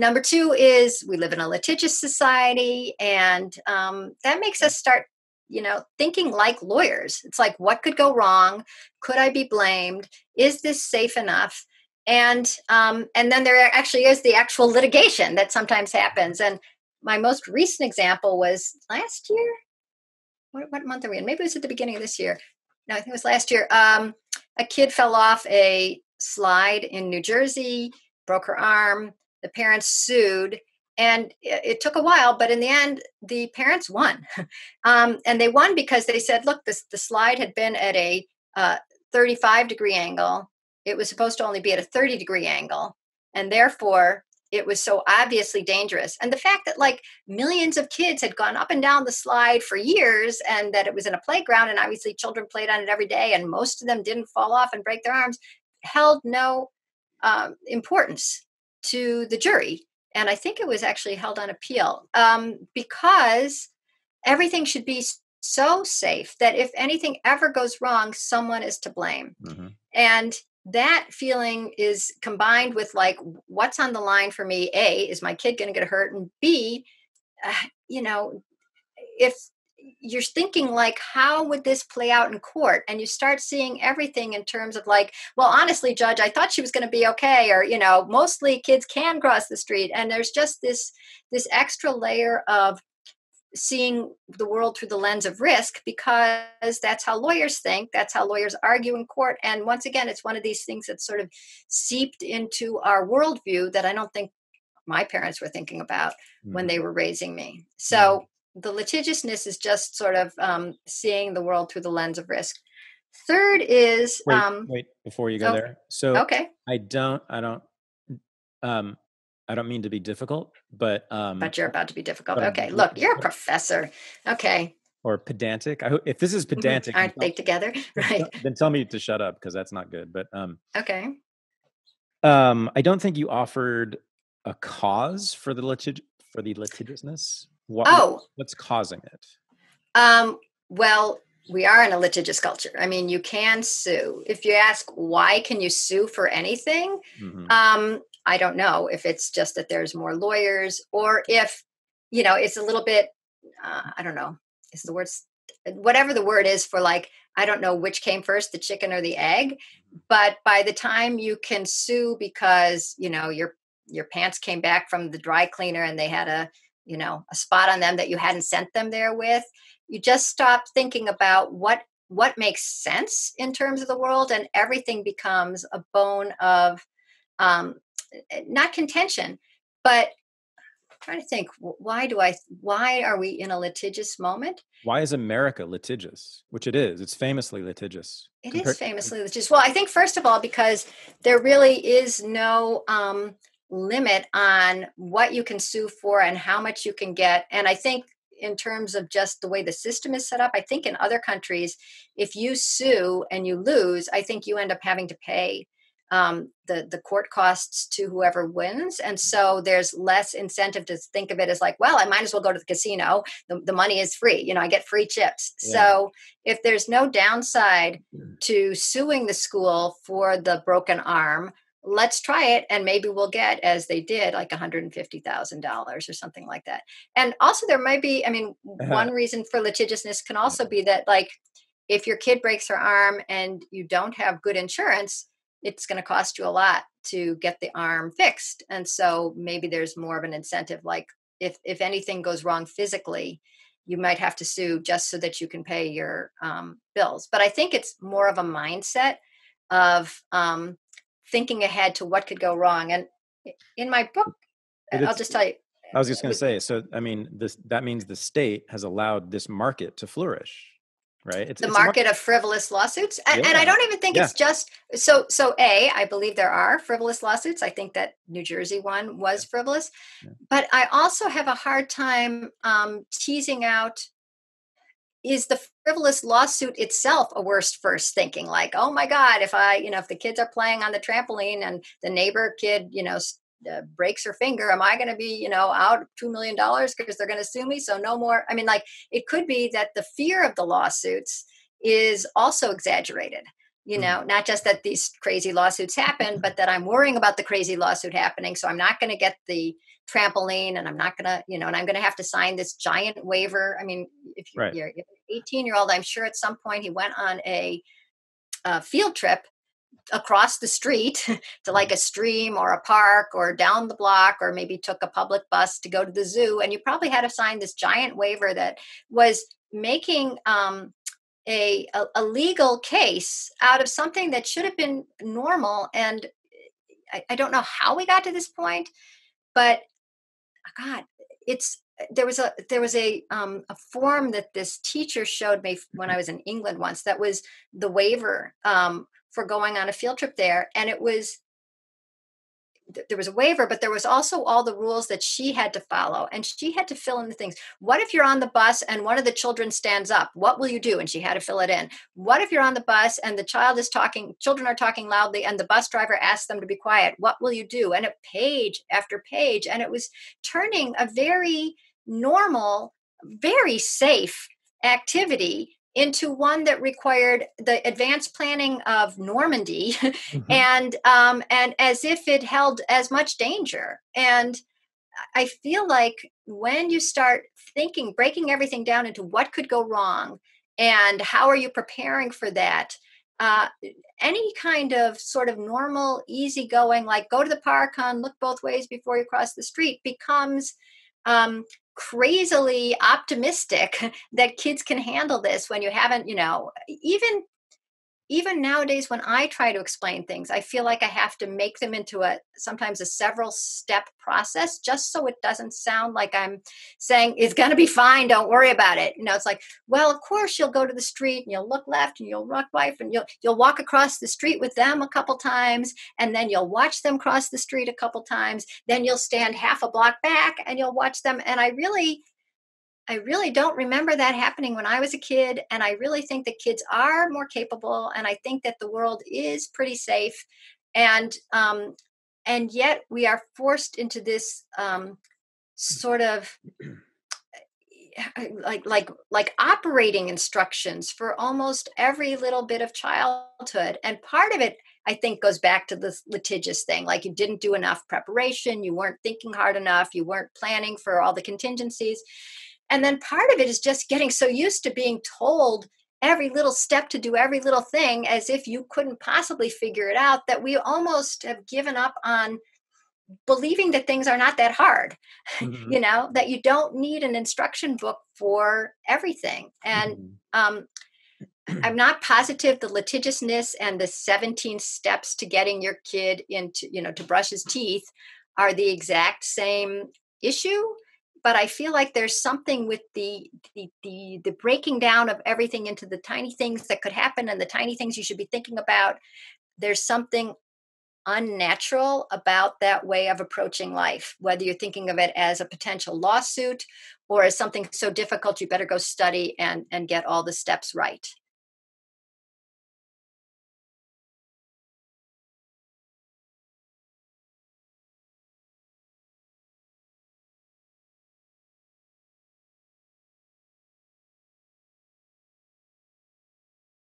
Number two is we live in a litigious society, and that makes us start, thinking like lawyers. It's like, what could go wrong? Could I be blamed? Is this safe enough? And then there actually is the actual litigation that sometimes happens. And my most recent example was last year. What month are we in? Maybe it was at the beginning of this year. No, I think it was last year. A kid fell off a slide in New Jersey, broke her arm. The parents sued, and it took a while, but in the end, the parents won. And they won because they said, look, the slide had been at a 35-degree angle. It was supposed to only be at a 30-degree angle. And therefore, it was so obviously dangerous. And the fact that like millions of kids had gone up and down the slide for years, and that it was in a playground, and obviously children played on it every day, and most of them didn't fall off and break their arms, held no importance to the jury. And I think it was actually held on appeal because everything should be so safe that if anything ever goes wrong, someone is to blame. Mm-hmm. And that feeling is combined with like, what's on the line for me? A, is my kid going to get hurt? And B, if you're thinking like, how would this play out in court? And you start seeing everything in terms of like, well, honestly, judge, I thought she was going to be okay. Or, mostly kids can cross the street. And there's just this extra layer of seeing the world through the lens of risk, because that's how lawyers think. That's how lawyers argue in court. And once again, it's one of these things that's sort of seeped into our worldview that I don't think my parents were thinking about when they were raising me. So the litigiousness is just sort of seeing the world through the lens of risk. Third is wait before you go there. So okay. I don't mean to be difficult, but you're about to be difficult. Okay, look, you're a professor. Okay. Or pedantic. If this is pedantic, aren't they together? Right. Then tell me to shut up, because that's not good. But okay. I don't think you offered a cause for the litigiousness. What's causing it? Well, we are in a litigious culture. I mean, you can sue. If you ask, why can you sue for anything? Mm-hmm. I don't know if it's just that there's more lawyers, or if, it's a little bit, I don't know, is the word, whatever the word is for like, I don't know which came first, the chicken or the egg. But by the time you can sue because, your pants came back from the dry cleaner and they had a spot on them that you hadn't sent them there with, you just stop thinking about what makes sense in terms of the world, and everything becomes a bone of not contention, but I'm trying to think, why are we in a litigious moment? Why is America litigious? Which it is. It's famously litigious. It is famously litigious. Well, I think first of all, because there really is no limit on what you can sue for and how much you can get. And I think in terms of just the way the system is set up, I think in other countries, if you sue and you lose, I think you end up having to pay the court costs to whoever wins. And so there's less incentive to think of it as like, well, I might as well go to the casino. The money is free. I get free chips. Yeah. So if there's no downside to suing the school for the broken arm, let's try it. And maybe we'll get, as they did, like $150,000 or something like that. And also there might be, one reason for litigiousness can also be that, like, if your kid breaks her arm and you don't have good insurance, it's going to cost you a lot to get the arm fixed. And so maybe there's more of an incentive, like if anything goes wrong physically, you might have to sue just so that you can pay your bills. But I think it's more of a mindset of thinking ahead to what could go wrong. And in my book, I'll just tell you. I was just going to say, so, that means the state has allowed this market to flourish. Right. It's the market of frivolous lawsuits. And I don't even think it's just so I believe there are frivolous lawsuits. I think that New Jersey one was frivolous, but I also have a hard time teasing out, is the frivolous lawsuit itself a worst first thinking? Like, oh my God, if the kids are playing on the trampoline and the neighbor kid, breaks her finger, am I going to be, out $2 million because they're going to sue me? So no more. It could be that the fear of the lawsuits is also exaggerated. Not just that these crazy lawsuits happen, but that I'm worrying about the crazy lawsuit happening. So I'm not going to get the trampoline, and I'm not going to, and I'm going to have to sign this giant waiver. I mean, if Right. you're an 18-year-old, I'm sure at some point he went on a field trip across the street to like a stream or a park or down the block, or maybe took a public bus to go to the zoo. And you probably had to sign this giant waiver that was making a legal case out of something that should have been normal. And I don't know how we got to this point, but God, it's there was a form that this teacher showed me when I was in England once, that was the waiver for going on a field trip there. And there was a waiver, but there was also all the rules that she had to follow, and she had to fill in the things. What if you're on the bus and one of the children stands up? What will you do? And she had to fill it in. What if you're on the bus and the children are talking loudly, and the bus driver asks them to be quiet? What will you do? And page after page, and it was turning a very normal, very safe activity into one that required the advanced planning of Normandy, and as if it held as much danger. And I feel like when you start thinking, breaking everything down into what could go wrong and how are you preparing for that, uh, any kind of sort of normal, easygoing, like go to the park, look both ways before you cross the street, becomes crazily optimistic that kids can handle this when you haven't, even nowadays when I try to explain things, I feel like I have to make them into sometimes a several step process, just so it doesn't sound like I'm saying it's going to be fine, don't worry about it. It's like, well, of course you'll go to the street and you'll look left and you'll look right, and you'll walk across the street with them a couple times, and then you'll watch them cross the street a couple times, then you'll stand half a block back and you'll watch them. And I really don't remember that happening when I was a kid. And I really think that kids are more capable. And I think that the world is pretty safe. And yet we are forced into this sort of like operating instructions for almost every little bit of childhood. And part of it, I think, goes back to this litigious thing. Like, you didn't do enough preparation. You weren't thinking hard enough. You weren't planning for all the contingencies. And then part of it is just getting so used to being told every little step to do every little thing as if you couldn't possibly figure it out, that we almost have given up on believing that things are not that hard, that you don't need an instruction book for everything. And I'm not positive the litigiousness and the 17 steps to getting your kid to brush his teeth are the exact same issue. But I feel like there's something with the breaking down of everything into the tiny things that could happen and the tiny things you should be thinking about. There's something unnatural about that way of approaching life, whether you're thinking of it as a potential lawsuit or as something so difficult you better go study and get all the steps right.